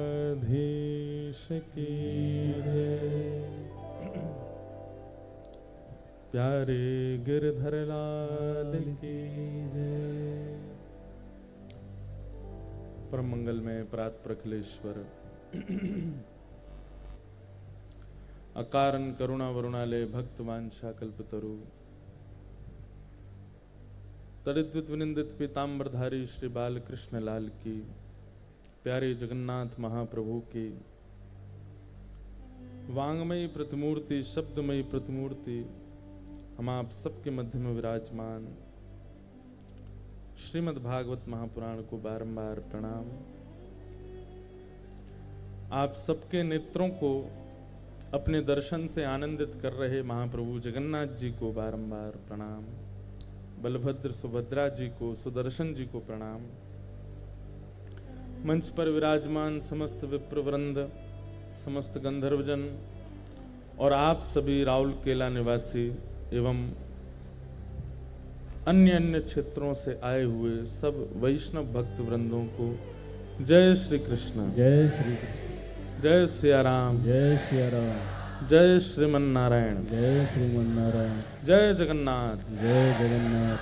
द्वारिकाधीश की जय। प्यारे गिरधर लाल की जय। परम मंगल में प्रात प्रखलेश्वर अकारण करुणा वरुणालय भक्त वांछा कल्पतरु तड़िद्वित विनिंदित पीताम्बरधारी श्री बाल कृष्ण लाल की, प्यारे जगन्नाथ महाप्रभु की वांगमयी प्रतिमूर्ति, शब्दमयी प्रतिमूर्ति, हम आप सबके मध्य में विराजमान श्रीमद् भागवत महापुराण को बारंबार प्रणाम। आप सबके नेत्रों को अपने दर्शन से आनंदित कर रहे महाप्रभु जगन्नाथ जी को बारंबार प्रणाम। बलभद्र सुभद्रा जी को, सुदर्शन जी को प्रणाम। मंच पर विराजमान समस्त विप्रवृंद, समस्त गंधर्वजन और आप सभी राउरकेला निवासी एवं अन्य अन्य क्षेत्रों से आए हुए सब वैष्णव भक्त वृंदों को जय श्री कृष्ण। जय श्री कृष्ण। जय सिया राम। जय सिया राम। जय श्रीमन नारायण। जय श्रीमन नारायण। जय जगन्नाथ। जय जगन्नाथ।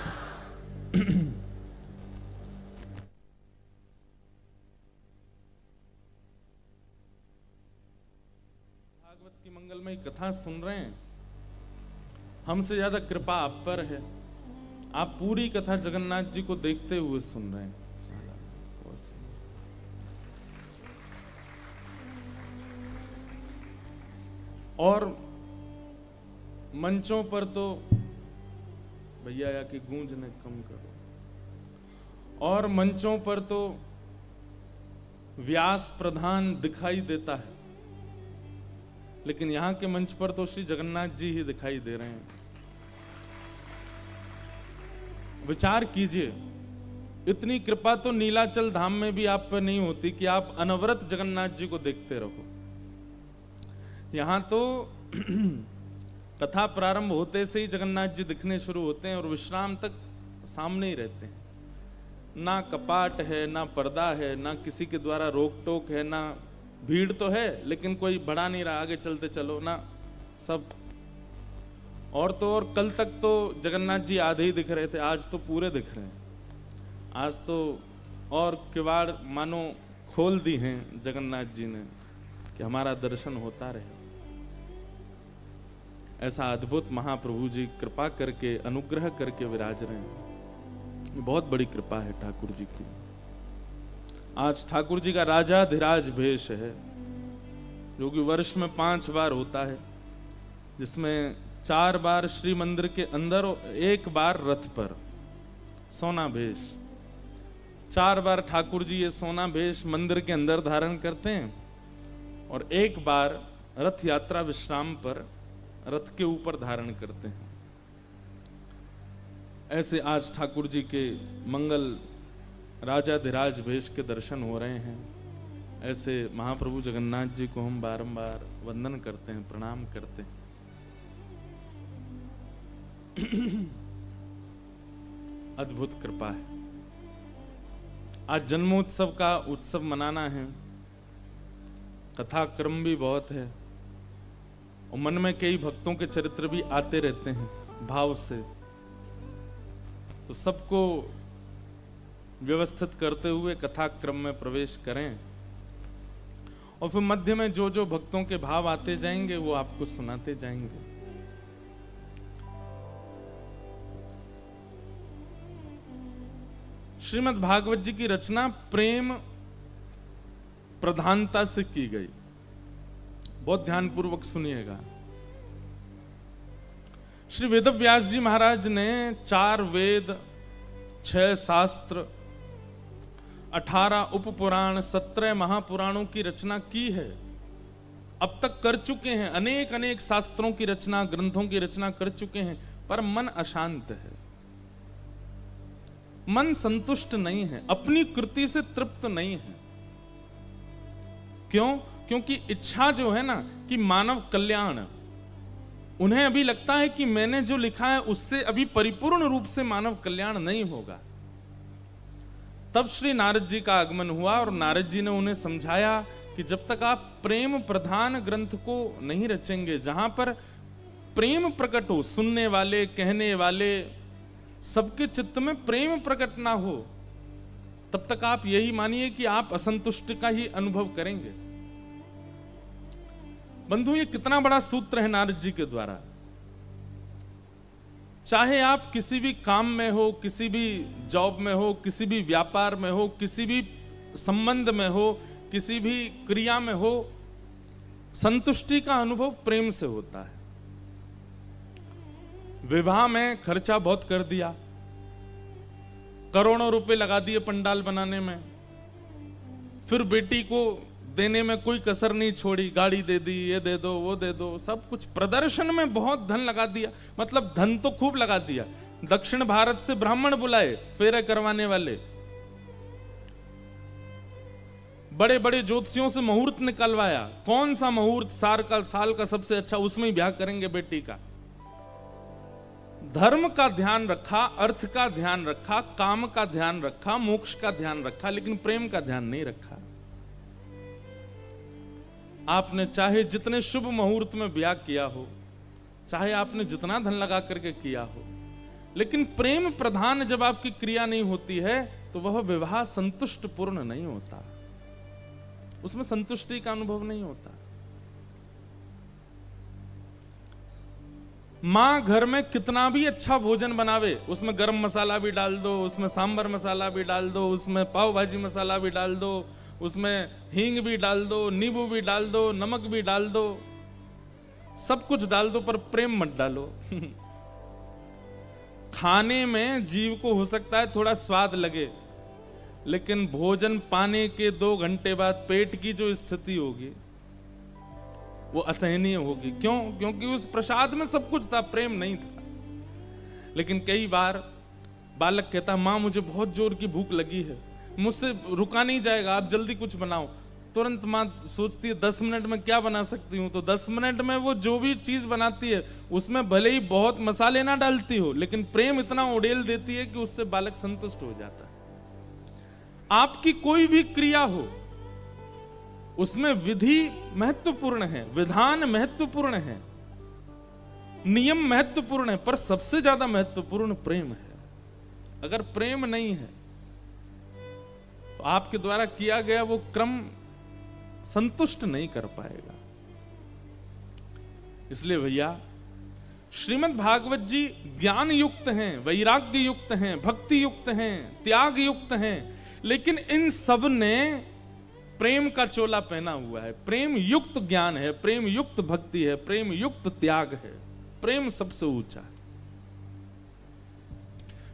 भागवत की मंगलमयी कथा सुन रहे हैं। हमसे ज्यादा कृपा आप पर है। आप पूरी कथा जगन्नाथ जी को देखते हुए सुन रहे हैं। और मंचों पर तो भैया या कि गूंज ने कम करो। और मंचों पर तो व्यास प्रधान दिखाई देता है, लेकिन यहां के मंच पर तो श्री जगन्नाथ जी ही दिखाई दे रहे हैं। विचार कीजिए, इतनी कृपा तो नीलाचल धाम में भी आप पर नहीं होती कि आप अनवरत जगन्नाथ जी को देखते रहो। यहां तो कथा प्रारंभ होते से ही जगन्नाथ जी दिखने शुरू होते हैं और विश्राम तक सामने ही रहते हैं। ना कपाट है, ना पर्दा है, ना किसी के द्वारा रोक टोक है, ना भीड़ तो है लेकिन कोई बढ़ा नहीं रहा, आगे चलते चलो ना, सब। और तो और कल तक तो जगन्नाथ जी आधे ही दिख रहे थे, आज तो पूरे दिख रहे हैं। आज तो और किवाड़ मानो खोल दी हैं जगन्नाथ जी ने कि हमारा दर्शन होता रहे। ऐसा अद्भुत महाप्रभु जी कृपा करके, अनुग्रह करके विराज रहे हैं। ये बहुत बड़ी कृपा है ठाकुर जी की। आज ठाकुर जी का राजाधिराज भेष है, जो कि वर्ष में 5 बार होता है, जिसमें 4 बार श्री मंदिर के अंदर और 1 बार रथ पर सोना भेष। 4 बार ठाकुर जी ये सोना भेष मंदिर के अंदर धारण करते हैं और 1 बार रथ यात्रा विश्राम पर रथ के ऊपर धारण करते हैं। ऐसे आज ठाकुर जी के मंगल राजाधिराज भेष के दर्शन हो रहे हैं। ऐसे महाप्रभु जगन्नाथ जी को हम बारंबार वंदन करते हैं, प्रणाम करते हैं। अद्भुत कृपा है। आज जन्मोत्सव का उत्सव मनाना है, कथा क्रम भी बहुत है और मन में कई भक्तों के चरित्र भी आते रहते हैं भाव से। तो सबको व्यवस्थित करते हुए कथा क्रम में प्रवेश करें और फिर मध्य में जो जो भक्तों के भाव आते जाएंगे वो आपको सुनाते जाएंगे। श्रीमद् भागवत जी की रचना प्रेम प्रधानता से की गई। बहुत ध्यानपूर्वक सुनिएगा। श्री वेदव्यास जी महाराज ने 4 वेद, 6 शास्त्र, 18 उपपुराण, 17 महापुराणों की रचना की है। अब तक कर चुके हैं, अनेक अनेक शास्त्रों की रचना, ग्रंथों की रचना कर चुके हैं, पर मन अशांत है, मन संतुष्ट नहीं है, अपनी कृति से तृप्त नहीं है। क्यों? क्योंकि इच्छा जो है ना कि मानव कल्याण, उन्हें अभी लगता है कि मैंने जो लिखा है उससे अभी परिपूर्ण रूप से मानव कल्याण नहीं होगा। तब श्री नारद जी का आगमन हुआ और नारद जी ने उन्हें समझाया कि जब तक आप प्रेम प्रधान ग्रंथ को नहीं रचेंगे, जहां पर प्रेम प्रकट हो, सुनने वाले कहने वाले सबके चित्त में प्रेम प्रकट ना हो, तब तक आप यही मानिए कि आप असंतुष्ट का ही अनुभव करेंगे। बंधु, ये कितना बड़ा सूत्र है नारद जी के द्वारा। चाहे आप किसी भी काम में हो, किसी भी जॉब में हो, किसी भी व्यापार में हो, किसी भी संबंध में हो, किसी भी क्रिया में हो, संतुष्टि का अनुभव प्रेम से होता है। विवाह में खर्चा बहुत कर दिया, करोड़ों रुपए लगा दिए पंडाल बनाने में, फिर बेटी को देने में कोई कसर नहीं छोड़ी, गाड़ी दे दी, ये दे दो, वो दे दो, सब कुछ। प्रदर्शन में बहुत धन लगा दिया, मतलब धन तो खूब लगा दिया। दक्षिण भारत से ब्राह्मण बुलाए फेरे करवाने वाले, बड़े बड़े ज्योतिषियों से मुहूर्त निकलवाया, कौन सा मुहूर्त साल का सबसे अच्छा, उसमें ही ब्याह करेंगे बेटी का। धर्म का ध्यान रखा, अर्थ का ध्यान रखा, काम का ध्यान रखा, मोक्ष का ध्यान रखा, लेकिन प्रेम का ध्यान नहीं रखा। आपने चाहे जितने शुभ मुहूर्त में ब्याह किया हो, चाहे आपने जितना धन लगा करके किया हो, लेकिन प्रेम प्रधान जब आपकी क्रिया नहीं होती है तो वह विवाह संतुष्ट पूर्ण नहीं होता, उसमें संतुष्टि का अनुभव नहीं होता। मां घर में कितना भी अच्छा भोजन बनावे, उसमें गरम मसाला भी डाल दो, उसमें सांबर मसाला भी डाल दो, उसमें पाव भाजी मसाला भी डाल दो, उसमें हींग भी डाल दो, नींबू भी डाल दो, नमक भी डाल दो, सब कुछ डाल दो, पर प्रेम मत डालो। खाने में जीव को हो सकता है थोड़ा स्वाद लगे, लेकिन भोजन पाने के 2 घंटे बाद पेट की जो स्थिति होगी वो असहनीय होगी। क्यों? क्योंकि उस प्रसाद में सब कुछ था, प्रेम नहीं था। लेकिन कई बार बालक कहता, मां मुझे बहुत जोर की भूख लगी है, मुझसे रुका नहीं जाएगा, आप जल्दी कुछ बनाओ। तुरंत मां सोचती है 10 मिनट में क्या बना सकती हूं, तो 10 मिनट में वो जो भी चीज बनाती है उसमें भले ही बहुत मसाले ना डालती हो, लेकिन प्रेम इतना उड़ेल देती है कि उससे बालक संतुष्ट हो जाता है। आपकी कोई भी क्रिया हो, उसमें विधि महत्वपूर्ण है, विधान महत्वपूर्ण है, नियम महत्वपूर्ण है, पर सबसे ज्यादा महत्वपूर्ण प्रेम है। अगर प्रेम नहीं है तो आपके द्वारा किया गया वो क्रम संतुष्ट नहीं कर पाएगा। इसलिए भैया, श्रीमद् भागवत जी ज्ञान युक्त हैं, वैराग्य युक्त हैं, भक्ति युक्त हैं, त्याग युक्त हैं, लेकिन इन सब ने प्रेम का चोला पहना हुआ है। प्रेम युक्त ज्ञान है, प्रेम युक्त भक्ति है, प्रेम युक्त त्याग है। प्रेम सबसे ऊंचा है।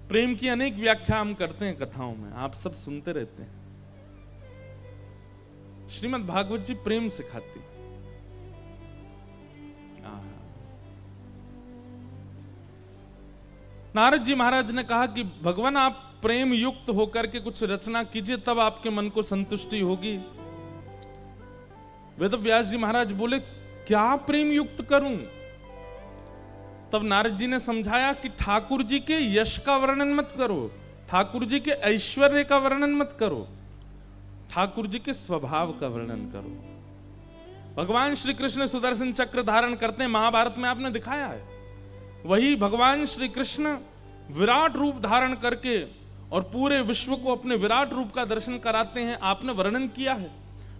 प्रेम की अनेक व्याख्या हम करते हैं कथाओं में, आप सब सुनते रहते हैं। श्रीमद् भागवत जी प्रेम सिखाती। नारद जी महाराज ने कहा कि भगवान आप प्रेम युक्त होकर के कुछ रचना कीजिए, तब आपके मन को संतुष्टि होगी। वेद व्यास जी महाराज बोले, क्या प्रेम युक्त करूं? तब नारद जी ने समझाया कि ठाकुर जी के यश का वर्णन मत करो, ठाकुर जी के ऐश्वर्य का वर्णन मत करो, ठाकुर जी के स्वभाव का वर्णन करो। भगवान श्री कृष्ण सुदर्शन चक्र धारण करते हैं, महाभारत में आपने दिखाया है। वही भगवान श्री कृष्ण विराट रूप धारण करके और पूरे विश्व को अपने विराट रूप का दर्शन कराते हैं, आपने वर्णन किया है।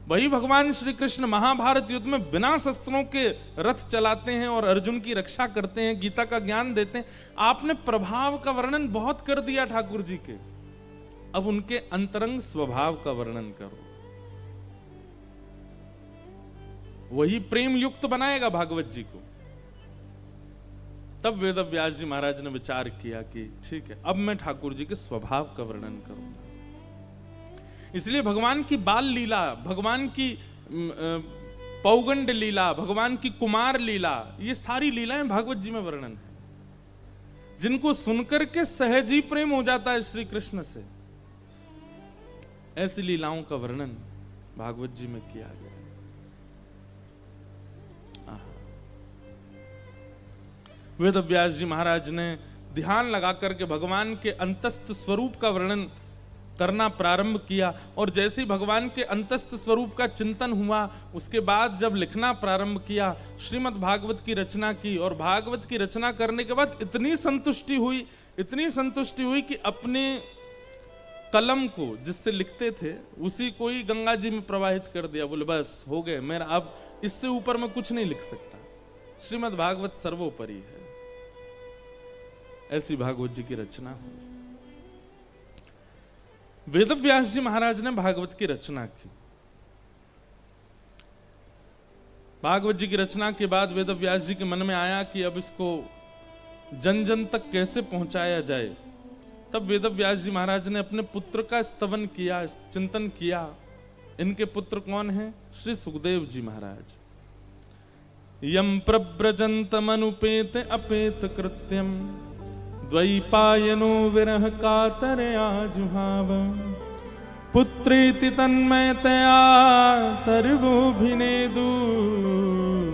वही भगवान श्री कृष्ण महाभारत युद्ध में बिना शस्त्रों के रथ चलाते हैं और अर्जुन की रक्षा करते हैं, गीता का ज्ञान देते हैं। आपने प्रभाव का वर्णन बहुत कर दिया ठाकुर जी के, अब उनके अंतरंग स्वभाव का वर्णन करो। वही प्रेम युक्त बनाएगा भागवत जी को। तब वेद व्यास जी महाराज ने विचार किया कि ठीक है, अब मैं ठाकुर जी के स्वभाव का वर्णन करूंगा। इसलिए भगवान की बाल लीला, भगवान की पौगंड लीला, भगवान की कुमार लीला, ये सारी लीलाएं भागवत जी में वर्णन है, जिनको सुनकर के सहज ही प्रेम हो जाता है श्री कृष्ण से। ऐसी लीलाओं का वर्णन भागवत जी में किया गया है। वेद व्यास जी महाराज ने ध्यान लगा करके भगवान के अंतस्थ स्वरूप का वर्णन करना प्रारंभ किया, और जैसे ही भगवान के अंतस्थ स्वरूप का चिंतन हुआ, उसके बाद जब लिखना प्रारंभ किया, श्रीमद् भागवत की रचना की, और भागवत की रचना करने के बाद इतनी संतुष्टि हुई कि अपने कलम को जिससे लिखते थे उसी को ही गंगा जी में प्रवाहित कर दिया। बोले बस हो गए, मेरा अब इससे ऊपर मैं कुछ नहीं लिख सकता, श्रीमद् भागवत सर्वोपरि है। ऐसी भागवत जी की रचना हुई। वेदव्यास जी महाराज ने भागवत की रचना की। भागवत जी की रचना के बाद वेदव्यास जी के मन में आया कि अब इसको जन जन तक कैसे पहुंचाया जाए। तब वेदव्यास जी महाराज ने अपने पुत्र का स्तवन किया, चिंतन किया। इनके पुत्र कौन हैं? श्री सुखदेव जी महाराज। यम प्रव्रजंतमनुपेत अपेत कृत्यम द्वैपायनो विरह कातरया जुहाव पुत्रेति तन्मयतया तर्वोभिनेदु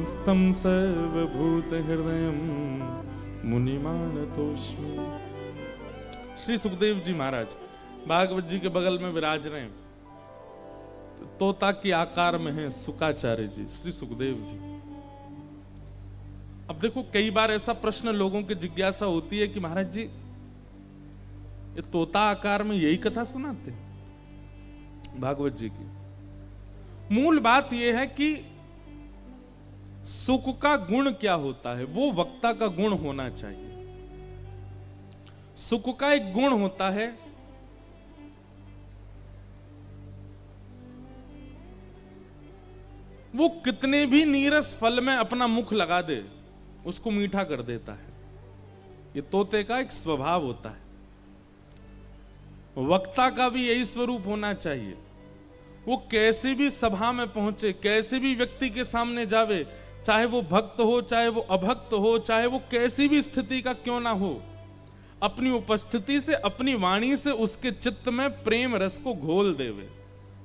स्तम सर्वभूत हृदयम मुनिमानतोस्मि। श्री सुखदेव जी महाराज भागवत जी के बगल में विराज रहे हैं, तोता के आकार में है सुकाचार्य जी, श्री सुखदेव जी। अब देखो, कई बार ऐसा प्रश्न लोगों की जिज्ञासा होती है कि महाराज जी ये तोता आकार में यही कथा सुनाते हैं भागवत जी की। मूल बात यह है कि सुख का गुण क्या होता है, वो वक्ता का गुण होना चाहिए। सुख का एक गुण होता है वो कितने भी नीरस फल में अपना मुख लगा दे उसको मीठा कर देता है। ये तोते का एक स्वभाव होता है। वक्ता का भी यही स्वरूप होना चाहिए। वो कैसे भी सभा में पहुंचे, कैसे भी व्यक्ति के सामने जावे, चाहे वो भक्त हो, चाहे वो अभक्त हो, चाहे वो कैसी भी स्थिति का क्यों ना हो, अपनी उपस्थिति से, अपनी वाणी से उसके चित्त में प्रेम रस को घोल देवे।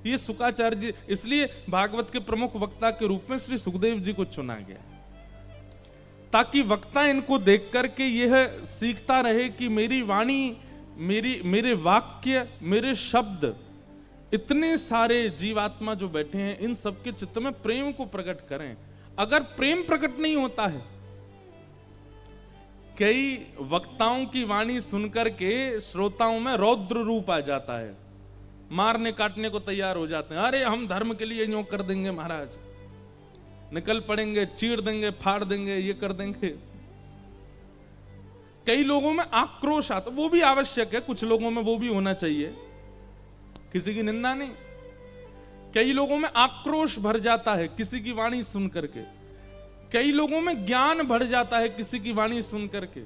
ये सुकाचार्य जी, इसलिए भागवत के प्रमुख वक्ता के रूप में श्री सुखदेव जी को चुना गया, ताकि वक्ता इनको देख करके यह सीखता रहे कि मेरी वाणी, मेरे वाक्य, मेरे शब्द, इतने सारे जीवात्मा जो बैठे हैं, इन सबके चित्त में प्रेम को प्रकट करें। अगर प्रेम प्रकट नहीं होता है, कई वक्ताओं की वाणी सुनकर के श्रोताओं में रौद्र रूप आ जाता है, मारने काटने को तैयार हो जाते हैं। अरे हम धर्म के लिए यूं कर देंगे महाराज, निकल पड़ेंगे, चीर देंगे, फाड़ देंगे, ये कर देंगे। कई लोगों में आक्रोश आता, वो भी आवश्यक है, कुछ लोगों में वो भी होना चाहिए, किसी की निंदा नहीं। कई लोगों में आक्रोश भर जाता है किसी की वाणी सुन करके, कई लोगों में ज्ञान भर जाता है किसी की वाणी सुन करके,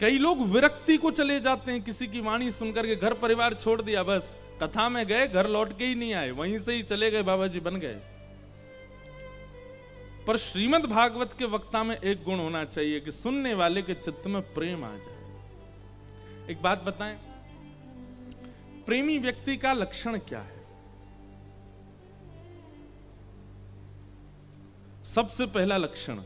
कई लोग विरक्ति को चले जाते हैं किसी की वाणी सुन करके। घर परिवार छोड़ दिया, बस कथा में गए, घर लौट के ही नहीं आए, वहीं से ही चले गए, बाबा जी बन गए। पर श्रीमद् भागवत के वक्ता में एक गुण होना चाहिए कि सुनने वाले के चित्त में प्रेम आ जाए। एक बात बताएं, प्रेमी व्यक्ति का लक्षण क्या है? सबसे पहला लक्षण,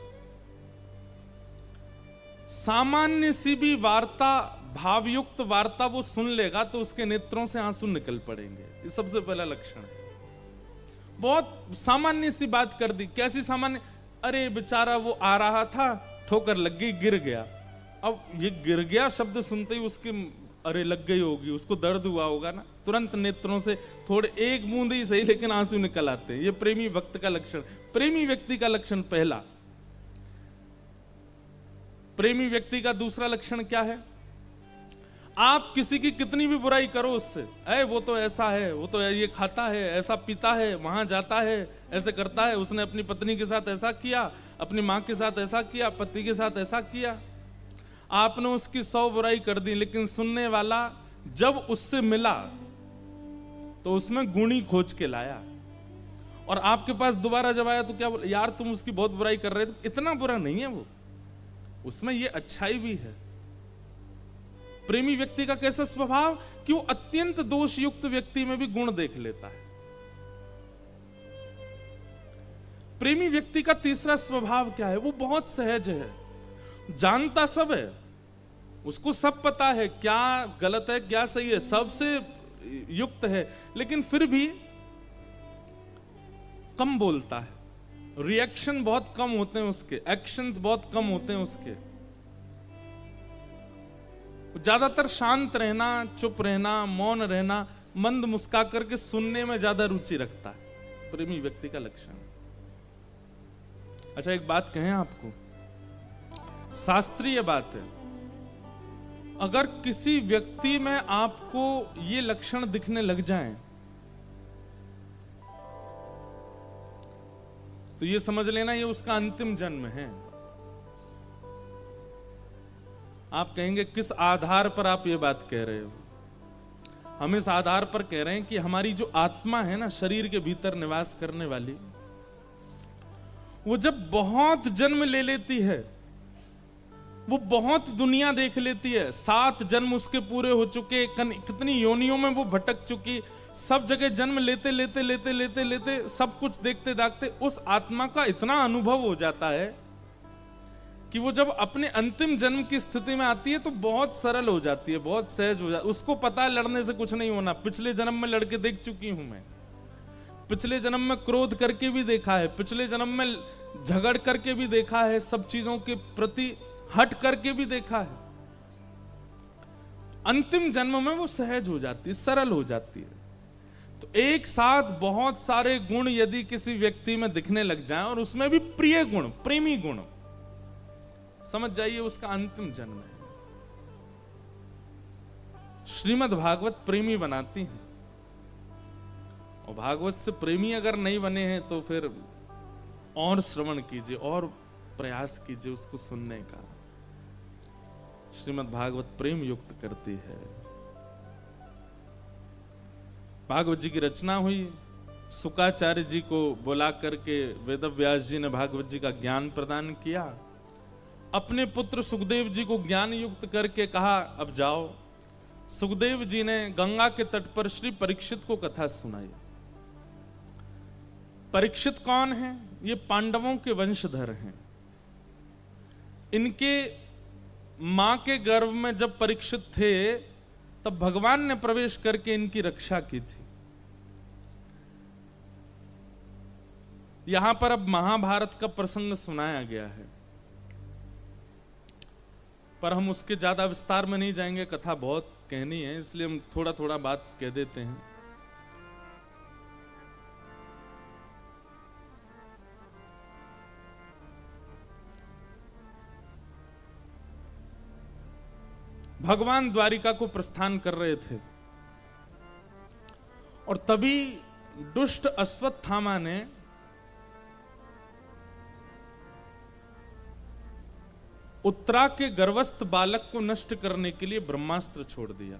सामान्य सी भी वार्ता, भावयुक्त वार्ता वो सुन लेगा तो उसके नेत्रों से आंसू निकल पड़ेंगे। ये सबसे पहला लक्षण है। बहुत सामान्य सी बात कर दी। कैसी सामान्य? अरे बेचारा वो आ रहा था, ठोकर लग गई, गिर गया। अब ये गिर गया शब्द सुनते ही उसके अरे लग गई होगी, उसको दर्द हुआ होगा ना, तुरंत नेत्रों से थोड़े, एक बूंद ही सही लेकिन आंसू निकल आते हैं। ये प्रेमी भक्त का लक्षण, प्रेमी व्यक्ति का लक्षण पहला। प्रेमी व्यक्ति का दूसरा लक्षण क्या है? आप किसी की कितनी भी बुराई करो उससे, अरे वो तो ऐसा है, वो तो ये खाता है, ऐसा पीता है, वहां जाता है, ऐसे करता है, उसने अपनी पत्नी के साथ ऐसा किया, अपनी मां के साथ ऐसा किया, पति के साथ ऐसा किया। आपने उसकी 100 बुराई कर दी, लेकिन सुनने वाला जब उससे मिला तो उसमें गुणी खोज के लाया, और आपके पास दोबारा जब आया तो क्या बोला? यार तुम उसकी बहुत बुराई कर रहे थे, इतना बुरा नहीं है वो, उसमें ये अच्छाई भी है। प्रेमी व्यक्ति का कैसा स्वभाव कि वो अत्यंत दोषयुक्त व्यक्ति में भी गुण देख लेता है। प्रेमी व्यक्ति का तीसरा स्वभाव क्या है? वो बहुत सहज है, जानता सब है, उसको सब पता है क्या गलत है क्या सही है, सबसे युक्त है, लेकिन फिर भी कम बोलता है, रिएक्शन बहुत कम होते हैं उसके, एक्शंस बहुत कम होते हैं उसके। ज्यादातर शांत रहना, चुप रहना, मौन रहना, मंद मुस्का करके सुनने में ज्यादा रुचि रखता है प्रेमी व्यक्ति का लक्षण। अच्छा एक बात कहें आपको, शास्त्रीय बात है, अगर किसी व्यक्ति में आपको ये लक्षण दिखने लग जाएं, तो ये समझ लेना ये उसका अंतिम जन्म है। आप कहेंगे किस आधार पर आप ये बात कह रहे हो? हम इस आधार पर कह रहे हैं कि हमारी जो आत्मा है ना, शरीर के भीतर निवास करने वाली, वो जब बहुत जन्म ले लेती है, वो बहुत दुनिया देख लेती है, 7 जन्म उसके पूरे हो चुके, कितनी योनियों में वो भटक चुकी, सब जगह जन्म लेते लेते लेते लेते लेते सब कुछ देखते देखते उस आत्मा का इतना अनुभव हो जाता है कि वो जब अपने अंतिम जन्म की स्थिति में आती है तो बहुत सरल हो जाती है, बहुत सहज हो जाती है। उसको पता है लड़ने से कुछ नहीं होना, पिछले जन्म में लड़के देख चुकी हूं मैं, पिछले जन्म में क्रोध करके भी देखा है, पिछले जन्म में झगड़ करके भी देखा है, सब चीजों के प्रति हट करके भी देखा है। अंतिम जन्म में वो सहज हो जाती है, सरल हो जाती है। तो एक साथ बहुत सारे गुण यदि किसी व्यक्ति में दिखने लग जाएं, और उसमें भी प्रिय गुण, प्रेमी गुण, समझ जाइए उसका अंतिम जन्म है। श्रीमद् भागवत प्रेमी बनाती है, और भागवत से प्रेमी अगर नहीं बने हैं तो फिर और श्रवण कीजिए और प्रयास कीजिए उसको सुनने का। श्रीमद् भागवत प्रेम युक्त करती है। भागवत जी की रचना हुई, शुकाचार्य जी को बुला करके वेदव्यास जी ने भागवत जी का ज्ञान प्रदान किया, अपने पुत्र सुखदेव जी को ज्ञान युक्त करके कहा अब जाओ। सुखदेव जी ने गंगा के तट पर श्री परीक्षित को कथा सुनाई। परीक्षित कौन है? ये पांडवों के वंशधर हैं। इनके मां के गर्भ में जब परीक्षित थे तब भगवान ने प्रवेश करके इनकी रक्षा की थी। यहां पर अब महाभारत का प्रसंग सुनाया गया है, पर हम उसके ज्यादा विस्तार में नहीं जाएंगे, कथा बहुत कहनी है, इसलिए हम थोड़ा थोड़ा बात कह देते हैं। भगवान द्वारिका को प्रस्थान कर रहे थे और तभी दुष्ट अश्वत्थामा ने उत्तरा के गर्भस्थ बालक को नष्ट करने के लिए ब्रह्मास्त्र छोड़ दिया।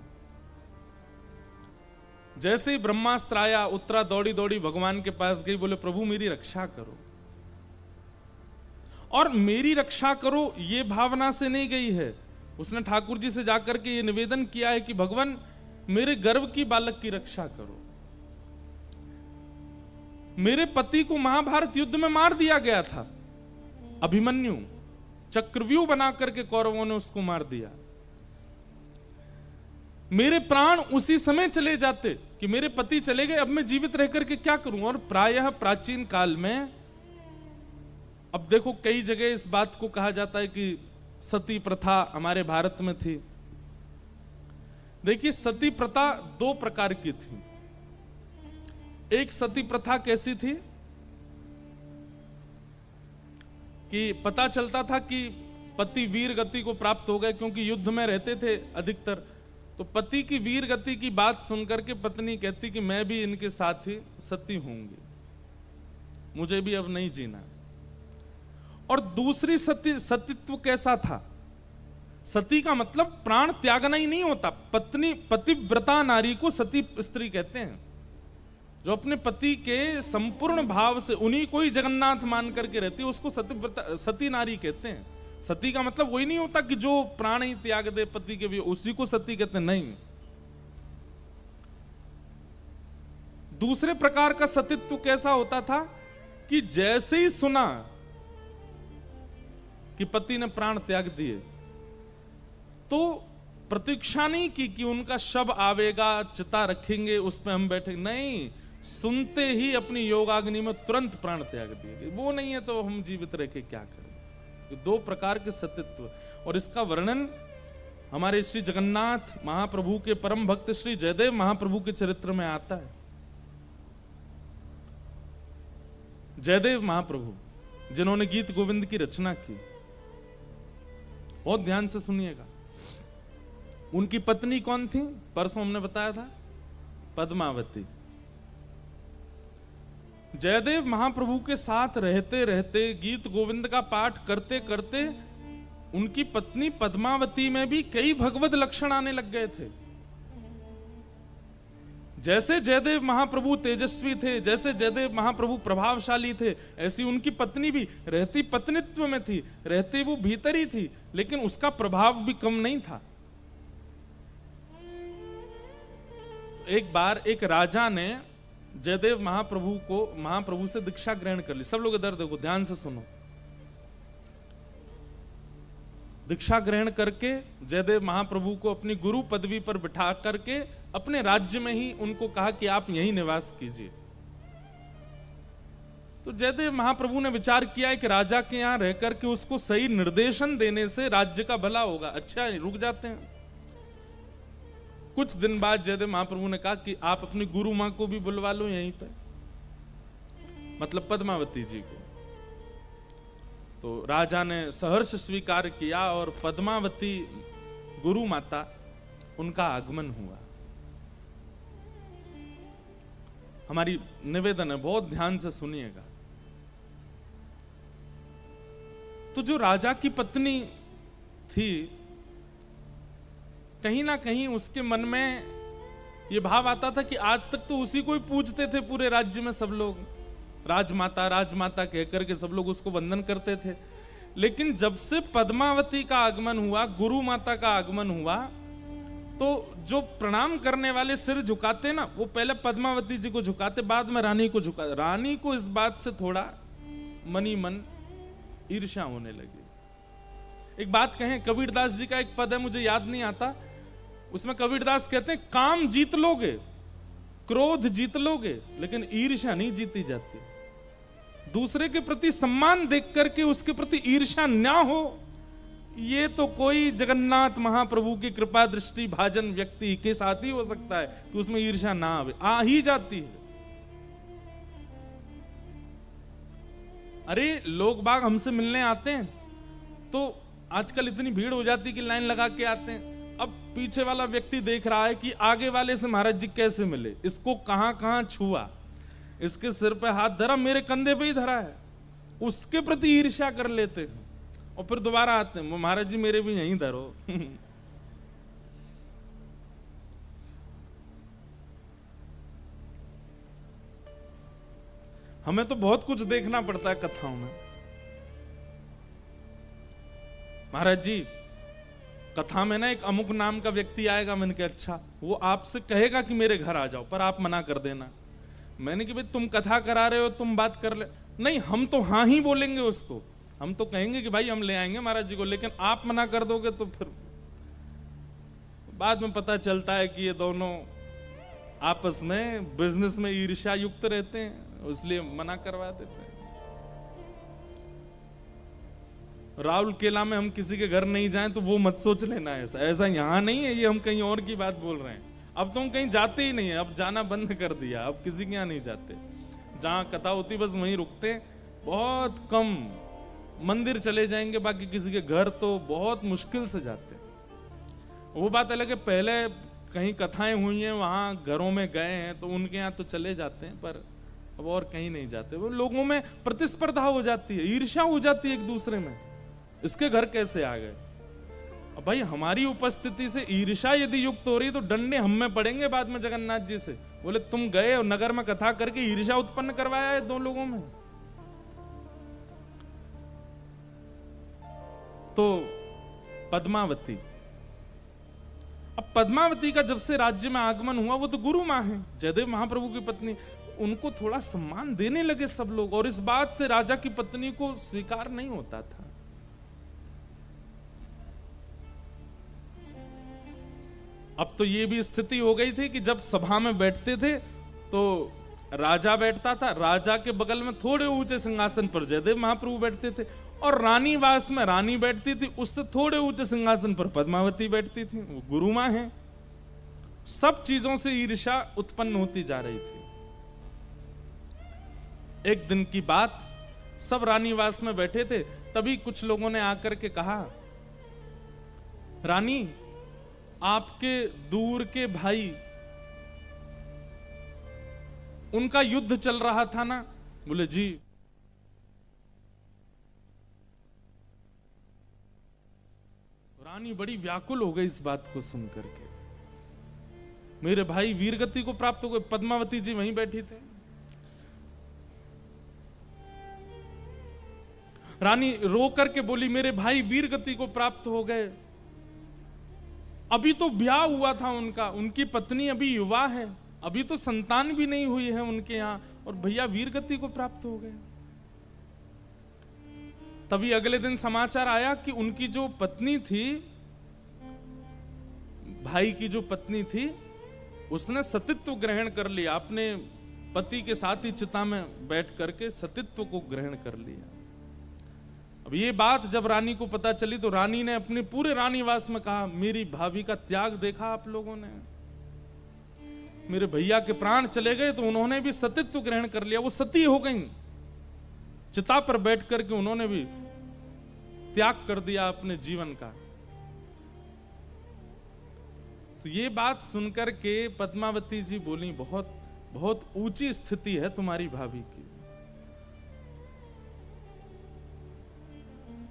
जैसे ही ब्रह्मास्त्र आया, उत्तरा दौड़ी दौड़ी भगवान के पास गई, बोले प्रभु मेरी रक्षा करो। और मेरी रक्षा करो ये भावना से नहीं गई है, उसने ठाकुर जी से जाकर के ये निवेदन किया है कि भगवान मेरे गर्भ की बालक की रक्षा करो। मेरे पति को महाभारत युद्ध में मार दिया गया था, अभिमन्यु चक्रव्यूह बना करके कौरवों ने उसको मार दिया। मेरे प्राण उसी समय चले जाते कि मेरे पति चले गए, अब मैं जीवित रह करके क्या करूं। और प्रायः प्राचीन काल में, अब देखो कई जगह इस बात को कहा जाता है कि सती प्रथा हमारे भारत में थी। देखिए सती प्रथा 2 प्रकार की थी। एक सती प्रथा कैसी थी कि पता चलता था कि पति वीर गति को प्राप्त हो गए, क्योंकि युद्ध में रहते थे अधिकतर, तो पति की वीर गति की बात सुनकर के पत्नी कहती कि मैं भी इनके साथ ही सती होंगी, मुझे भी अब नहीं जीना। और दूसरी सतीत्व कैसा था? सती का मतलब प्राण त्यागना ही नहीं होता। पत्नी, पतिव्रता नारी को सती स्त्री कहते हैं, जो अपने पति के संपूर्ण भाव से उन्हीं को ही जगन्नाथ मान करके रहती है, उसको सतीव्रता, सती नारी कहते हैं। सती का मतलब वही नहीं होता कि जो प्राण ही त्याग दे पति के भी, उसी को सती कहते हैं, नहीं। दूसरे प्रकार का सतीत्व कैसा होता था कि जैसे ही सुना कि पति ने प्राण त्याग दिए, तो प्रतीक्षा नहीं की कि उनका शव आवेगा, चिता रखेंगे, उस पर हम बैठेंगे, नहीं, सुनते ही अपनी योगाग्नि में तुरंत प्राण त्याग दिए। वो नहीं है तो हम जीवित रह के क्या करें। दो प्रकार के सत्यत्व, और इसका वर्णन हमारे श्री जगन्नाथ महाप्रभु के परम भक्त श्री जयदेव महाप्रभु के चरित्र में आता है। जयदेव महाप्रभु जिन्होंने गीत गोविंद की रचना की, बहुत ध्यान से सुनिएगा। उनकी पत्नी कौन थी? परसों हमने बताया था, पद्मावती। जयदेव महाप्रभु के साथ रहते रहते, गीत गोविंद का पाठ करते करते उनकी पत्नी पद्मावती में भी कई भगवत लक्षण आने लग गए थे। जैसे जयदेव महाप्रभु तेजस्वी थे, जैसे जयदेव महाप्रभु प्रभावशाली थे, ऐसी उनकी पत्नी भी रहती पत्नित्व में थी, रहती वो भीतर ही थी, लेकिन उसका प्रभाव भी कम नहीं था। एक बार एक राजा ने जयदेव महाप्रभु से दीक्षा ग्रहण कर ली। सब लोग इधर देखो, ध्यान से सुनो। दीक्षा ग्रहण करके जयदेव महाप्रभु को अपनी गुरु पदवी पर बिठा करके अपने राज्य में ही उनको कहा कि आप यहीं निवास कीजिए। तो जयदेव महाप्रभु ने विचार किया कि राजा के यहां रह करके उसको सही निर्देशन देने से राज्य का भला होगा। अच्छा, रुक जाते हैं। कुछ दिन बाद जयदेव महाप्रभु ने कहा कि आप अपनी गुरु मां को भी बुलवा लो यहीं पे, मतलब पद्मावती जी को। तो राजा ने सहर्ष स्वीकार किया और पद्मावती गुरु माता, उनका आगमन हुआ। हमारी निवेदन है, बहुत ध्यान से सुनिएगा। तो जो राजा की पत्नी थी, कहीं ना कहीं उसके मन में यह भाव आता था कि आज तक तो उसी को ही पूजते थे पूरे राज्य में सब लोग, राजमाता राजमाता कहकर के सब लोग उसको वंदन करते थे। लेकिन जब से पद्मावती का आगमन हुआ, गुरु माता का आगमन हुआ, तो जो प्रणाम करने वाले सिर झुकाते ना, वो पहले पद्मावती जी को झुकाते, बाद में रानी को झुकाते। रानी को इस बात से थोड़ा मनी मन ईर्ष्या होने लगी। एक बात कहें, कबीरदास जी का एक पद है, मुझे याद नहीं आता, उसमें कबीरदास कहते हैं, काम जीत लोगे, क्रोध जीत लोगे, लेकिन ईर्ष्या नहीं जीती जाती। दूसरे के प्रति सम्मान देख करके उसके प्रति ईर्ष्या ना हो, ये तो कोई जगन्नाथ महाप्रभु की कृपा दृष्टि भाजन व्यक्ति के साथ ही हो सकता है कि उसमें ईर्ष्या ना आवे, आ ही जाती है। अरे लोग बाग हमसे मिलने आते हैं तो आजकल इतनी भीड़ हो जाती कि लाइन लगा के आते हैं। अब पीछे वाला व्यक्ति देख रहा है कि आगे वाले से महाराज जी कैसे मिले, इसको कहां कहां छुआ, इसके सिर पे हाथ धरा, मेरे कंधे पे ही धरा है, उसके प्रति ईर्ष्या कर लेते हैं और फिर दोबारा आते हैं, महाराज जी मेरे भी यहीं धरो। हमें तो बहुत कुछ देखना पड़ता है कथाओं में। महाराज जी कथा में ना एक अमुक नाम का व्यक्ति आएगा, मैंने कहा अच्छा, वो आपसे कहेगा कि मेरे घर आ जाओ, पर आप मना कर देना। मैंने कि भाई तुम कथा करा रहे हो, तुम बात कर ले, नहीं हम तो हाँ ही बोलेंगे उसको, हम तो कहेंगे कि भाई हम ले आएंगे महाराज जी को, लेकिन आप मना कर दोगे तो फिर बाद में पता चलता है कि ये दोनों आपस में बिजनेस में ईर्ष्या युक्त रहते हैं, इसलिए मना करवा देते हैं। राहुल केला में हम किसी के घर नहीं जाएं तो वो मत सोच लेना, ऐसा यहां नहीं है, ये हम कहीं और की बात बोल रहे हैं। अब तो हम कहीं जाते ही नहीं है, अब जाना बंद कर दिया, अब किसी के यहाँ नहीं जाते, जहां कथा होती बस वहीं रुकते, बहुत कम मंदिर चले जाएंगे, बाकी किसी के घर तो बहुत मुश्किल से जाते। वो बात अलग है, पहले कहीं कथाएं हुई हैं वहां घरों में गए हैं तो उनके यहाँ तो चले जाते हैं, पर अब और कहीं नहीं जाते। वो लोगों में प्रतिस्पर्धा हो जाती है, ईर्ष्या हो जाती है एक दूसरे में, इसके घर कैसे आ गए। अब भाई हमारी उपस्थिति से ईर्ष्या यदि युक्त हो रही तो डंडे हम में पड़ेंगे बाद में जगन्नाथ जी से, बोले तुम गए और नगर में कथा करके ईर्ष्या उत्पन्न करवाया है दो लोगों में। तो पद्मावती, अब पद्मावती का जब से राज्य में आगमन हुआ, वो तो गुरु मां है, जयदेव महाप्रभु की पत्नी, उनको थोड़ा सम्मान देने लगे सब लोग, और इस बात से राजा की पत्नी को स्वीकार नहीं होता था। अब तो ये भी स्थिति हो गई थी कि जब सभा में बैठते थे तो राजा बैठता था, राजा के बगल में थोड़े ऊंचे सिंहासन पर जयदेव महाप्रभु बैठते थे, और रानीवास में रानी बैठती थी, उससे थोड़े ऊंचे सिंहासन पर पद्मावती बैठती थी। वो गुरु मां है। सब चीजों से ईर्ष्या उत्पन्न होती जा रही थी। एक दिन की बात, सब रानीवास में बैठे थे, तभी कुछ लोगों ने आकर के कहा, रानी आपके दूर के भाई, उनका युद्ध चल रहा था ना? बोले जी। रानी बड़ी व्याकुल हो गई इस बात को सुनकर के। मेरे भाई वीरगति को प्राप्त हो गए। पद्मावती जी वहीं बैठी थे। रानी रो करके बोली, मेरे भाई वीरगति को प्राप्त हो गए। अभी तो ब्याह हुआ था उनका, उनकी पत्नी अभी युवा है, अभी तो संतान भी नहीं हुई है उनके यहां, और भैया वीरगति को प्राप्त हो गए। तभी अगले दिन समाचार आया कि उनकी जो पत्नी थी, भाई की जो पत्नी थी, उसने सतीत्व ग्रहण कर लिया। अपने पति के साथ ही चिता में बैठ करके सतीत्व को ग्रहण कर लिया। अब ये बात जब रानी को पता चली तो रानी ने अपने पूरे रानीवास में कहा, मेरी भाभी का त्याग देखा आप लोगों ने? मेरे भैया के प्राण चले गए तो उन्होंने भी सतीत्व ग्रहण कर लिया, वो सती हो गई। चिता पर बैठ करके उन्होंने भी त्याग कर दिया अपने जीवन का। तो ये बात सुनकर के पद्मावती जी बोली, बहुत बहुत ऊंची स्थिति है तुम्हारी भाभी की,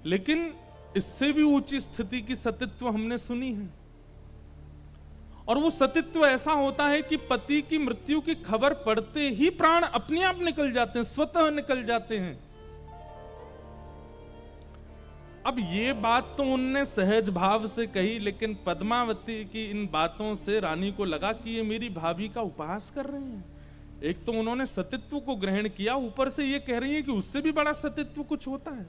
लेकिन इससे भी ऊंची स्थिति की सतीत्व हमने सुनी है। और वो सतीत्व ऐसा होता है कि पति की मृत्यु की खबर पड़ते ही प्राण अपने आप निकल जाते हैं, स्वतः निकल जाते हैं। अब ये बात तो उनने सहज भाव से कही, लेकिन पद्मावती की इन बातों से रानी को लगा कि ये मेरी भाभी का उपहास कर रही हैं। एक तो उन्होंने सतीत्व को ग्रहण किया, ऊपर से ये कह रही है कि उससे भी बड़ा सतीत्व कुछ होता है।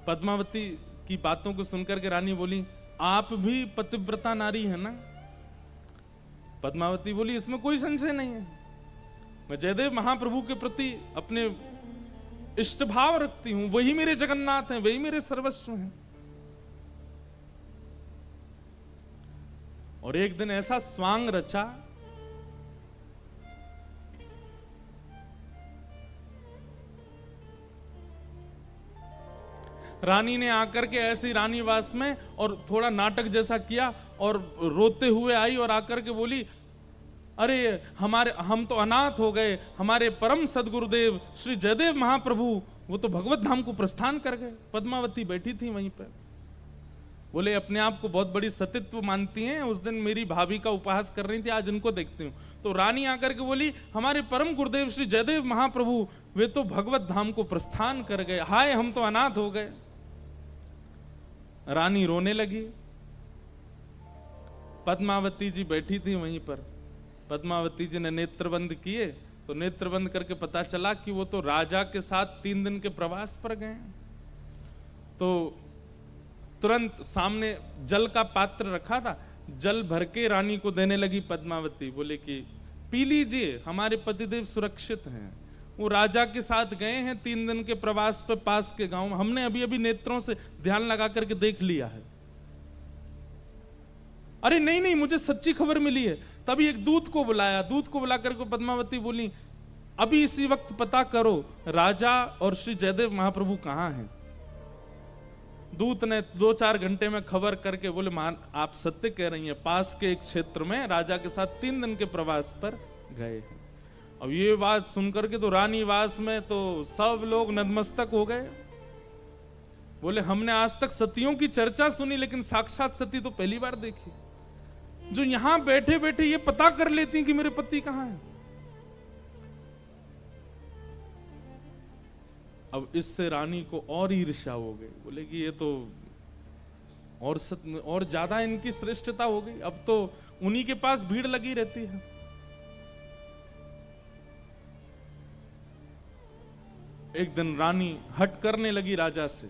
पद्मावती की बातों को सुनकर के रानी बोली, आप भी पतिव्रता नारी है ना? पद्मावती बोली, इसमें कोई संशय नहीं है। मैं जयदेव महाप्रभु के प्रति अपने इष्ट भाव रखती हूं, वही मेरे जगन्नाथ हैं, वही मेरे सर्वस्व हैं। और एक दिन ऐसा स्वांग रचा, रानी ने आकर के ऐसी रानीवास में और थोड़ा नाटक जैसा किया और रोते हुए आई और आकर के बोली, अरे हम तो अनाथ हो गए, हमारे परम सदगुरुदेव श्री जयदेव महाप्रभु वो तो भगवत धाम को प्रस्थान कर गए। पद्मावती बैठी थी वहीं पर। बोले, अपने आप को बहुत बड़ी सतीत्व मानती हैं, उस दिन मेरी भाभी का उपहास कर रही थी, आज इनको देखती हूँ। तो रानी आकर के बोली, हमारे परम गुरुदेव श्री जयदेव महाप्रभु वे तो भगवत धाम को प्रस्थान कर गए, हाय हम तो अनाथ हो गए। रानी रोने लगी। पद्मावती जी बैठी थी वहीं पर। पद्मावती जी ने नेत्र बंद किए तो नेत्र बंद करके पता चला कि वो तो राजा के साथ 3 दिन के प्रवास पर गए। तो तुरंत सामने जल का पात्र रखा था, जल भर के रानी को देने लगी पद्मावती। बोले कि पी लीजिए, हमारे पतिदेव सुरक्षित हैं, वो राजा के साथ गए हैं 3 दिन के प्रवास पे पास के गांव में, हमने अभी अभी नेत्रों से ध्यान लगा करके देख लिया है। अरे नहीं नहीं, मुझे सच्ची खबर मिली है। तभी एक दूत को बुलाया, दूत को बुला करके पद्मावती बोली, अभी इसी वक्त पता करो राजा और श्री जयदेव महाप्रभु कहां हैं। दूत ने 2-4 घंटे में खबर करके बोले, मान आप सत्य कह रही हैं, पास के एक क्षेत्र में राजा के साथ 3 दिन के प्रवास पर गए हैं। अब ये बात सुनकर के तो रानीवास में तो सब लोग नतमस्तक हो गए। बोले, हमने आज तक सतियों की चर्चा सुनी, लेकिन साक्षात सती तो पहली बार देखी, जो यहां बैठे बैठे ये पता कर लेती कि मेरे पति कहां हैं। अब इससे रानी को और ईर्ष्या हो गई। बोले कि ये तो और ज्यादा इनकी श्रेष्ठता हो गई, अब तो उन्हीं के पास भीड़ लगी रहती है। एक दिन रानी हट करने लगी राजा से।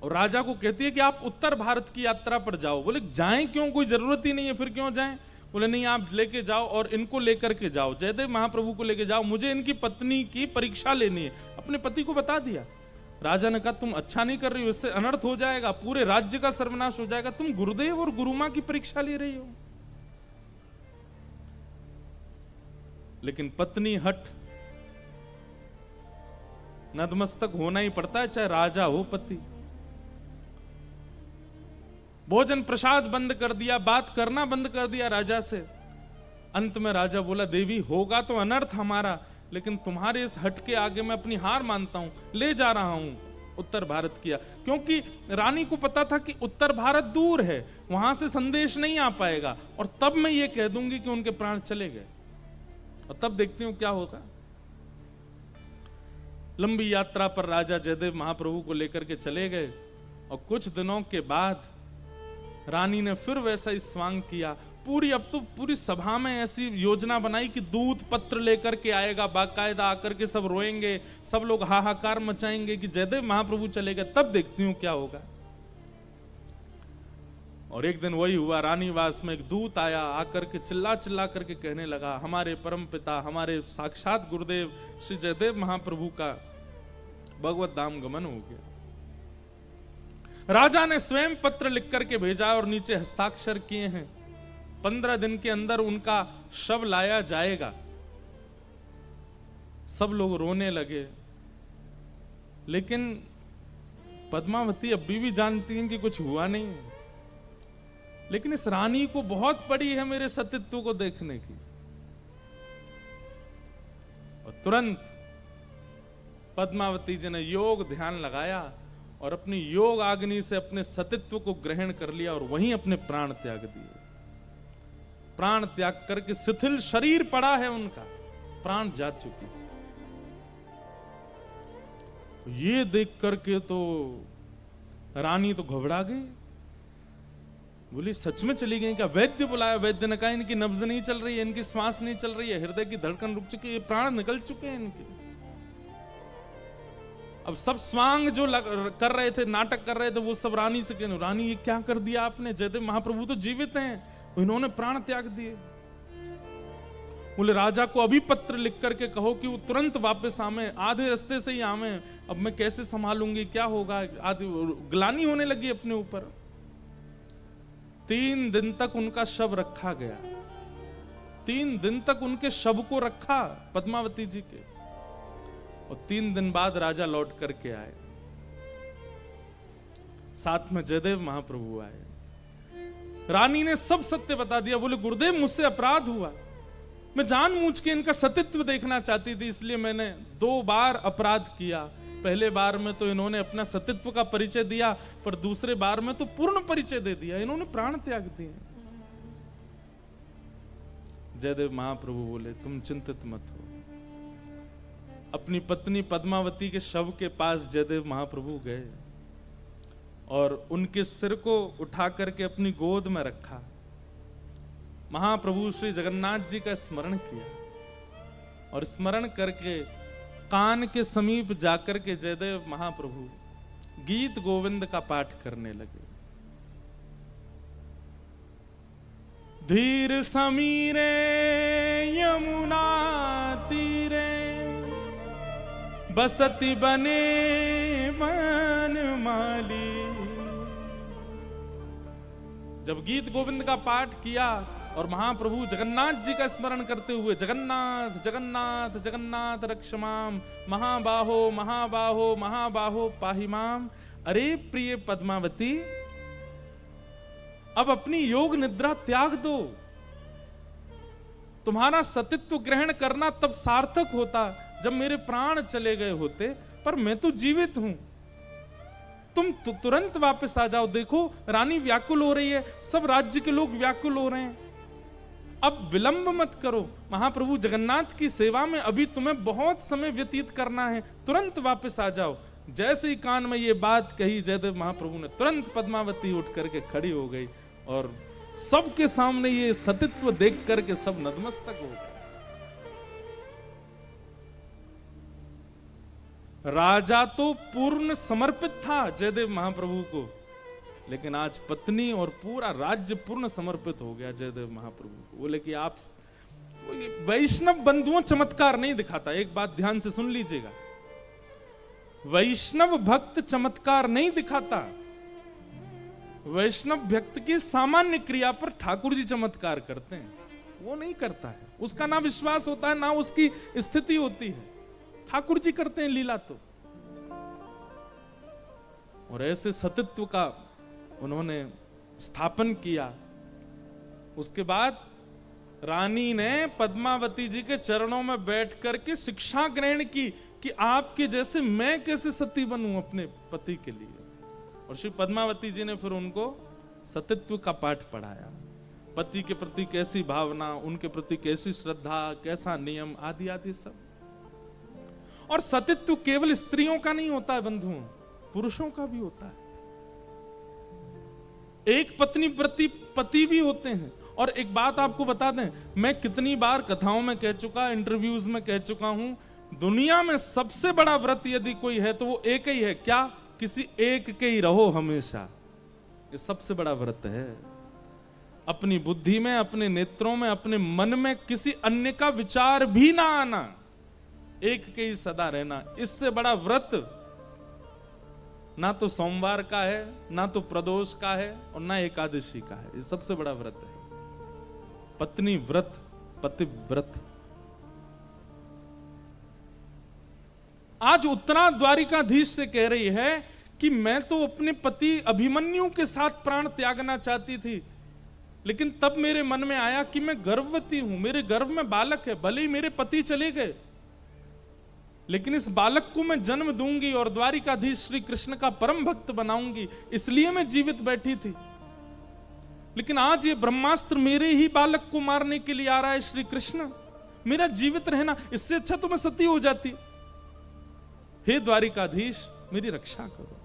और राजा को कहती है कि आप उत्तर भारत की यात्रा पर जाओ। बोले जाएं क्यों, कोई जरूरत ही नहीं है, फिर क्यों जाएं? बोले नहीं, आप लेके जाओ और इनको लेकर के जाओ, जयदेव महाप्रभु को लेके जाओ, मुझे इनकी पत्नी की परीक्षा लेनी है। अपने पति को बता दिया। राजा ने कहा तुम अच्छा नहीं कर रही हो, इससे अनर्थ हो जाएगा, पूरे राज्य का सर्वनाश हो जाएगा, तुम गुरुदेव और गुरुमां की परीक्षा ले रही हो। लेकिन पत्नी हट, नतमस्तक होना ही पड़ता है, चाहे राजा हो पति। भोजन प्रसाद बंद कर दिया, बात करना बंद कर दिया राजा से। अंत में राजा बोला देवी होगा तो अनर्थ हमारा, लेकिन तुम्हारे इस हट के आगे मैं अपनी हार मानता हूं, ले जा रहा हूं उत्तर भारत किया। क्योंकि रानी को पता था कि उत्तर भारत दूर है, वहां से संदेश नहीं आ पाएगा, और तब मैं ये कह दूंगी कि उनके प्राण चले गए, और तब देखती हूं क्या होगा। लंबी यात्रा पर राजा जयदेव महाप्रभु को लेकर के चले गए, और कुछ दिनों के बाद रानी ने फिर वैसा ही स्वांग किया। अब तो पूरी सभा में ऐसी योजना बनाई कि दूत पत्र लेकर के आएगा, बाकायदा आकर के सब रोएंगे, सब लोग हाहाकार मचाएंगे कि जयदेव महाप्रभु चले गए, तब देखती हूं क्या होगा। और एक दिन वही हुआ, रानीवास में एक दूत आया, आकर के चिल्ला चिल्ला करके कहने लगा हमारे परम पिता, हमारे साक्षात गुरुदेव श्री जयदेव महाप्रभु का भगवत धाम गमन हो गया। राजा ने स्वयं पत्र लिख करके भेजा और नीचे हस्ताक्षर किए हैं, 15 दिन के अंदर उनका शव लाया जाएगा। सब लोग रोने लगे, लेकिन पद्मावती अभी भी जानती हैं कि कुछ हुआ नहीं है। लेकिन इस रानी को बहुत पड़ी है मेरे सतीत्व को देखने की। और तुरंत पद्मावती जी ने योग ध्यान लगाया और अपनी योग आग्नि से अपने सतीत्व को ग्रहण कर लिया और वहीं अपने प्राण त्याग दिए। प्राण त्याग करके शिथिल शरीर पड़ा है उनका, प्राण जा चुके। ये देख करके तो रानी तो घबरा गई, बोली सच में चली गई क्या? वैद्य बुलाया, वैद्य ने कहा इनकी नब्ज नहीं चल रही है, इनकी श्वास नहीं चल रही है, हृदय की धड़कन रुक चुकी है, प्राण निकल चुके हैं इनके। अब सब स्वांग जो कर रहे थे, नाटक कर रहे थे, वो सब रानी से कहने, रानी ये क्या कर दिया आपने? जयदेव महाप्रभु तो जीवित हैं, इन्होंने प्राण त्याग दिए। बोले राजा को अभी पत्र लिख करके कहो कि वो तुरंत वापस आवे, आधे रास्ते से ही आवे, अब मैं कैसे संभालूंगी, क्या होगा? आदि ग्लानि होने लगी अपने ऊपर। 3 दिन तक उनका शव रखा गया, 3 दिन तक उनके शव को रखा पद्मावती जी के, और 3 दिन बाद राजा लौट करके आए, साथ में जयदेव महाप्रभु आए। रानी ने सब सत्य बता दिया। बोले गुरुदेव मुझसे अपराध हुआ, मैं जानबूझ के इनका सतीत्व देखना चाहती थी, इसलिए मैंने 2 बार अपराध किया। पहले बार में तो इन्होंने अपना सतीत्व का परिचय दिया, पर दूसरे बार में तो पूर्ण परिचय दे दिया, इन्होंने प्राण त्याग दिए। जयदेव महाप्रभु बोले तुम चिंतित मत हो। अपनी पत्नी पद्मावती के शव के पास जयदेव महाप्रभु गए और उनके सिर को उठा करके अपनी गोद में रखा, महाप्रभु श्री जगन्नाथ जी का स्मरण किया, और स्मरण करके कान के समीप जाकर के जयदेव महाप्रभु गीत गोविंद का पाठ करने लगे। धीर समीरे यमुना तीरे बसती बने मन माली। जब गीत गोविंद का पाठ किया और महाप्रभु जगन्नाथ जी का स्मरण करते हुए जगन्नाथ जगन्नाथ जगन्नाथ रक्षमाम महाबाहो महाबाहो महाबाहो पाहिमाम। अरे प्रिय पद्मावती, अब अपनी योग निद्रा त्याग दो। तुम्हारा सतीत्व ग्रहण करना तब सार्थक होता जब मेरे प्राण चले गए होते, पर मैं तो जीवित हूं। तुम तुरंत वापस आ जाओ। देखो रानी व्याकुल हो रही है, सब राज्य के लोग व्याकुल हो रहे हैं, अब विलंब मत करो। महाप्रभु जगन्नाथ की सेवा में अभी तुम्हें बहुत समय व्यतीत करना है, तुरंत वापस आ जाओ। जैसे ही कान में ये बात कही, जयदेव महाप्रभु ने तुरंत पद्मावती उठ करके खड़ी हो गई और सबके सामने ये सतीत्व देख करके सब नतमस्तक हो गए। राजा तो पूर्ण समर्पित था जयदेव महाप्रभु को, लेकिन आज पत्नी और पूरा राज्य पूर्ण समर्पित हो गया जयदेव महाप्रभु को। बोले कि आप वैष्णव बंधुओं चमत्कार नहीं दिखाता। एक बात ध्यान से सुन लीजिएगा, वैष्णव भक्त चमत्कार नहीं दिखाता। वैष्णव भक्त की सामान्य क्रिया पर ठाकुर जी चमत्कार करते हैं, वो नहीं करता है। उसका ना विश्वास होता है, ना उसकी स्थिति होती है। ठाकुर जी करते हैं लीला तो। और ऐसे सतित्व का उन्होंने स्थापन किया। उसके बाद रानी ने पद्मावती जी के चरणों में बैठ करके शिक्षा ग्रहण की कि आपके जैसे मैं कैसे सती बनूं अपने पति के लिए। और श्री पद्मावती जी ने फिर उनको सतित्व का पाठ पढ़ाया, पति के प्रति कैसी भावना, उनके प्रति कैसी श्रद्धा, कैसा नियम, आदि आदि सब। और सतित्व केवल स्त्रियों का नहीं होता है बंधुओं, पुरुषों का भी होता है। एक पत्नी प्रति पति भी होते हैं। और एक बात आपको बता दें, मैं कितनी बार कथाओं में कह चुका, इंटरव्यूज में कह चुका हूं, दुनिया में सबसे बड़ा व्रत यदि कोई है तो वो एक ही है। क्या? किसी एक के ही रहो हमेशा। ये सबसे बड़ा व्रत है। अपनी बुद्धि में, अपने नेत्रों में, अपने मन में किसी अन्य का विचार भी ना आना, एक के ही सदा रहना। इससे बड़ा व्रत ना तो सोमवार का है, ना तो प्रदोष का है, और ना एकादशी का है। ये सबसे बड़ा व्रत है, पत्नी व्रत, पतिव्रत। आज उत्तरा द्वारिकाधीश से कह रही है कि मैं तो अपने पति अभिमन्यु के साथ प्राण त्यागना चाहती थी, लेकिन तब मेरे मन में आया कि मैं गर्भवती हूं, मेरे गर्भ में बालक है। भले ही मेरे पति चले गए, लेकिन इस बालक को मैं जन्म दूंगी और द्वारिकाधीश श्री कृष्ण का परम भक्त बनाऊंगी, इसलिए मैं जीवित बैठी थी। लेकिन आज ये ब्रह्मास्त्र मेरे ही बालक को मारने के लिए आ रहा है श्री कृष्ण, मेरा जीवित रहना, इससे अच्छा तो मैं सती हो जाती। हे द्वारिकाधीश, मेरी रक्षा करो।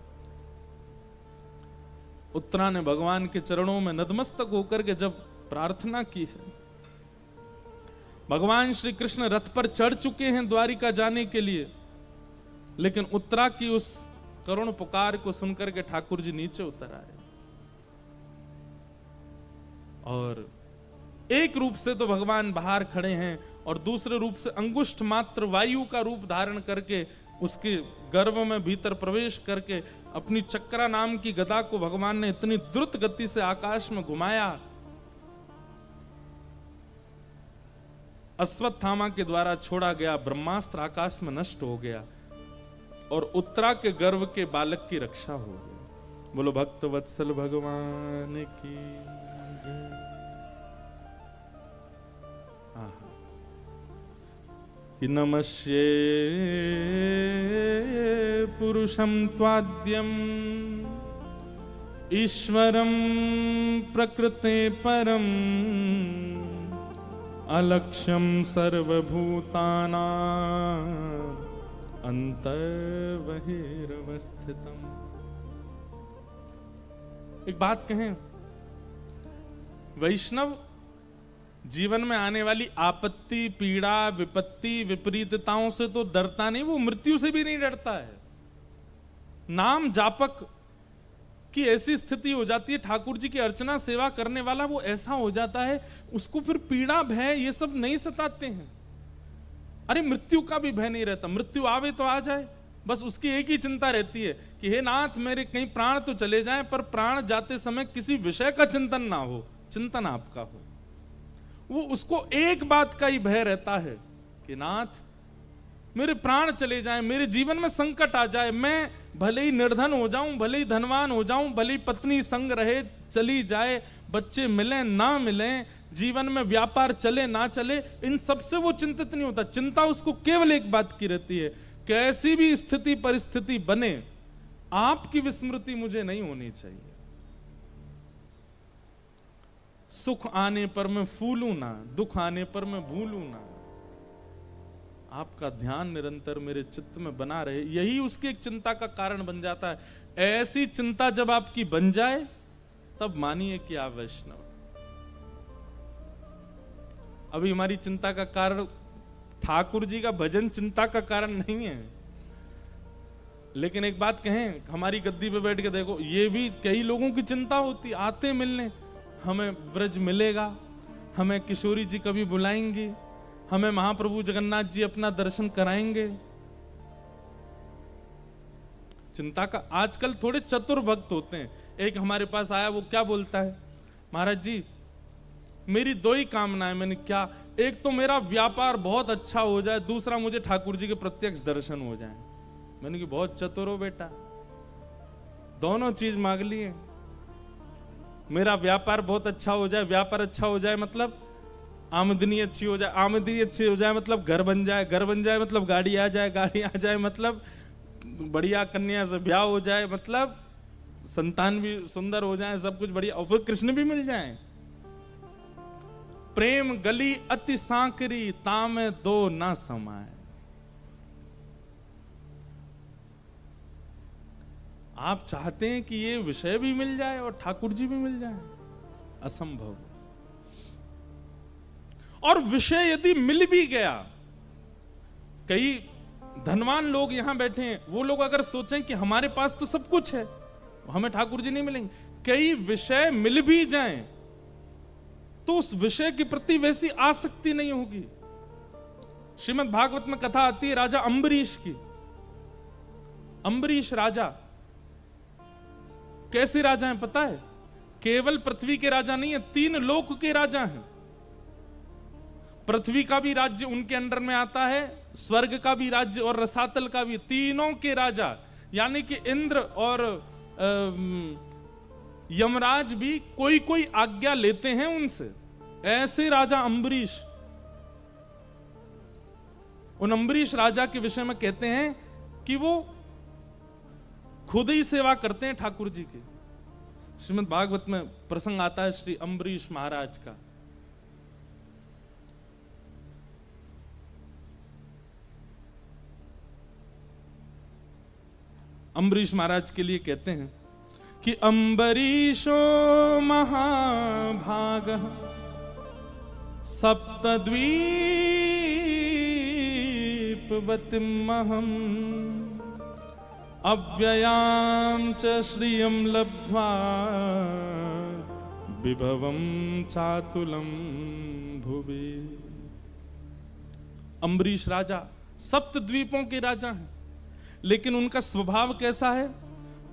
उत्तरा ने भगवान के चरणों में नतमस्तक होकर के जब प्रार्थना की है, भगवान श्री कृष्ण रथ पर चढ़ चुके हैं द्वारिका जाने के लिए, लेकिन उत्तरा की उस करुण पुकार को सुनकर के ठाकुर जी नीचे उतर आए। और एक रूप से तो भगवान बाहर खड़े हैं, और दूसरे रूप से अंगुष्ठ मात्र वायु का रूप धारण करके उसके गर्भ में भीतर प्रवेश करके अपनी चक्रा नाम की गदा को भगवान ने इतनी द्रुत गति से आकाश में घुमाया, अश्वत्थामा के द्वारा छोड़ा गया ब्रह्मास्त्र आकाश में नष्ट हो गया, और उत्तरा के गर्भ के बालक की रक्षा हो गई। बोलो भक्त वत्सल भगवान की जय। कि नमस्ये पुरुषं त्वाद्यम् ईश्वरं प्रकृते परम् अलक्ष्यं सर्वभूतानां अन्तर्बहिरवस्थितम्। एक बात कहें, वैष्णव जीवन में आने वाली आपत्ति, पीड़ा, विपत्ति, विपरीतताओं से तो डरता नहीं, वो मृत्यु से भी नहीं डरता है। नाम जापक की ऐसी स्थिति हो जाती है, ठाकुर जी की अर्चना सेवा करने वाला वो ऐसा हो जाता है, उसको फिर पीड़ा, भय ये सब नहीं सताते हैं। अरे मृत्यु का भी भय नहीं रहता, मृत्यु आवे तो आ जाए, बस उसकी एक ही चिंता रहती है कि हे नाथ, मेरे कहीं प्राण तो चले जाएं, पर प्राण जाते समय किसी विषय का चिंतन ना हो, चिंतन आपका हो। वो उसको एक बात का ही भय रहता है कि नाथ, मेरे प्राण चले जाएं, मेरे जीवन में संकट आ जाए, मैं भले ही निर्धन हो जाऊं, भले ही धनवान हो जाऊं, भले ही पत्नी संग रहे चली जाए, बच्चे मिले ना मिले, जीवन में व्यापार चले ना चले, इन सब से वो चिंतित नहीं होता। चिंता उसको केवल एक बात की रहती है, कैसी भी स्थिति परिस्थिति बने, आपकी विस्मृति मुझे नहीं होनी चाहिए। सुख आने पर मैं फूलूं ना, दुख आने पर मैं भूलूं ना, आपका ध्यान निरंतर मेरे चित्त में बना रहे, यही उसकी एक चिंता का कारण बन जाता है। ऐसी चिंता जब आपकी बन जाए, तब मानिए कि आप वैष्णव। अभी हमारी चिंता का कारण ठाकुर जी का भजन चिंता का कारण नहीं है, लेकिन एक बात कहें, हमारी गद्दी पे बैठ के देखो, ये भी कई लोगों की चिंता होती, आते मिलने, हमें ब्रज मिलेगा, हमें किशोरी जी कभी बुलाएंगे, हमें महाप्रभु जगन्नाथ जी अपना दर्शन कराएंगे। चिंता का आजकल थोड़े चतुर भक्त होते हैं। एक हमारे पास आया, वो क्या बोलता है, महाराज जी मेरी दो ही कामना है। मैंने क्या, एक तो मेरा व्यापार बहुत अच्छा हो जाए, दूसरा मुझे ठाकुर जी के प्रत्यक्ष दर्शन हो जाए। मैंने कहा बहुत चतुर हो बेटा, दोनों चीज मांग लिए। मेरा व्यापार बहुत अच्छा हो जाए, व्यापार अच्छा हो जाए मतलब आमदनी अच्छी हो जाए, आमदनी अच्छी हो जाए मतलब घर बन जाए, घर बन जाए मतलब गाड़ी आ जाए, गाड़ी आ जाए मतलब बढ़िया कन्या से ब्याह हो जाए, मतलब संतान भी सुंदर हो जाए, सब कुछ बढ़िया, और फिर कृष्ण भी मिल जाए। प्रेम गली अति सांकरी, तामे दो ना समाए। आप चाहते हैं कि ये विषय भी मिल जाए और ठाकुर जी भी मिल जाए, असंभव। और विषय यदि मिल भी गया, कई धनवान लोग यहां बैठे हैं, वो लोग अगर सोचें कि हमारे पास तो सब कुछ है, हमें ठाकुर जी नहीं मिलेंगे, कई विषय मिल भी जाएं तो उस विषय के प्रति वैसी आसक्ति नहीं होगी। श्रीमद् भागवत में कथा आती है राजा अम्बरीश की। अम्बरीश राजा कैसे राजा हैं पता है? केवल पृथ्वी के राजा नहीं है, 3 लोक के राजा हैं। पृथ्वी का भी राज्य उनके अंडर में आता है, स्वर्ग का भी राज्य और रसातल का भी, तीनों के राजा, यानी कि इंद्र और यमराज भी कोई कोई आज्ञा लेते हैं उनसे। ऐसे राजा अम्बरीश। उन अम्बरीश राजा के विषय में कहते हैं कि वो खुद ही सेवा करते हैं ठाकुर जी की। श्रीमद् भागवत में प्रसंग आता है श्री अम्बरीश महाराज का। अम्बरीश महाराज के लिए कहते हैं कि अम्बरीशो महाभागः सप्तद्वीपवतिमहम् अव्ययां च श्रियं लब्ध्वा विभवं चातुलं भुवि। अम्बरीश राजा सप्तद्वीपों के राजा हैं, लेकिन उनका स्वभाव कैसा है?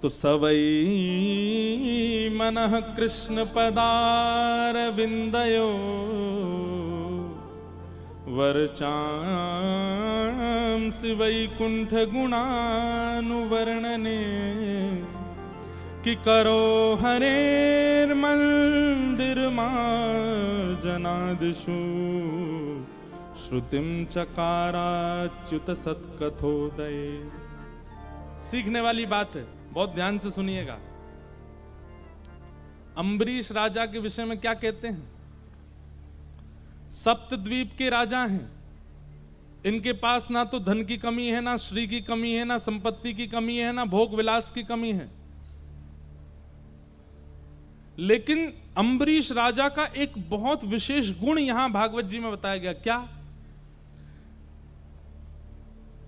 तो सवई मनः कृष्ण पदारविंदयो वर्चांसि वैकुंठ गुणानुवर्णने कि करो हरेर्मंदिर मार्जनादिषु श्रुतिम चकाराच्युत सत्कथोदय। सीखने वाली बात है, बहुत ध्यान से सुनिएगा। अम्बरीश राजा के विषय में क्या कहते हैं? सप्तद्वीप के राजा हैं, इनके पास ना तो धन की कमी है, ना श्री की कमी है, ना संपत्ति की कमी है, ना भोग विलास की कमी है। लेकिन अम्बरीश राजा का एक बहुत विशेष गुण यहां भागवत जी में बताया गया। क्या?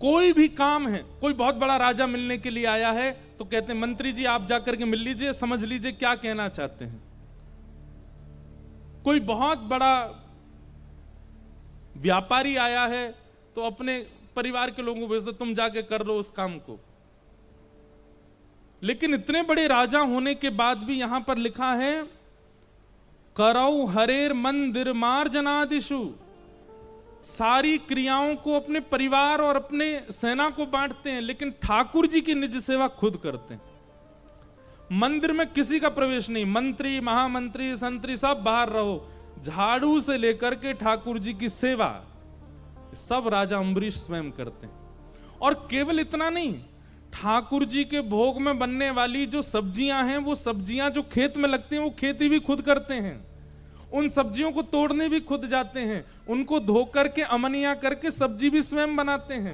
कोई भी काम है, कोई बहुत बड़ा राजा मिलने के लिए आया है तो कहते हैं मंत्री जी आप जाकर के मिल लीजिए, समझ लीजिए क्या कहना चाहते हैं। कोई बहुत बड़ा व्यापारी आया है तो अपने परिवार के लोगों को भेज दो, तुम जाके कर लो उस काम को। लेकिन इतने बड़े राजा होने के बाद भी यहां पर लिखा है करौ हरेर मंदिर मार्जनादिषु, सारी क्रियाओं को अपने परिवार और अपने सेना को बांटते हैं, लेकिन ठाकुर जी की निज सेवा खुद करते हैं। मंदिर में किसी का प्रवेश नहीं, मंत्री महामंत्री संतरी सब बाहर रहो, झाड़ू से लेकर के ठाकुर जी की सेवा सब राजा अम्बरीश स्वयं करते हैं। और केवल इतना नहीं, ठाकुर जी के भोग में बनने वाली जो सब्जियां हैं, वो सब्जियां जो खेत में लगती हैं वो खेती भी खुद करते हैं। उन सब्जियों को तोड़ने भी खुद जाते हैं, उनको धो करके अमनिया करके सब्जी भी स्वयं बनाते हैं।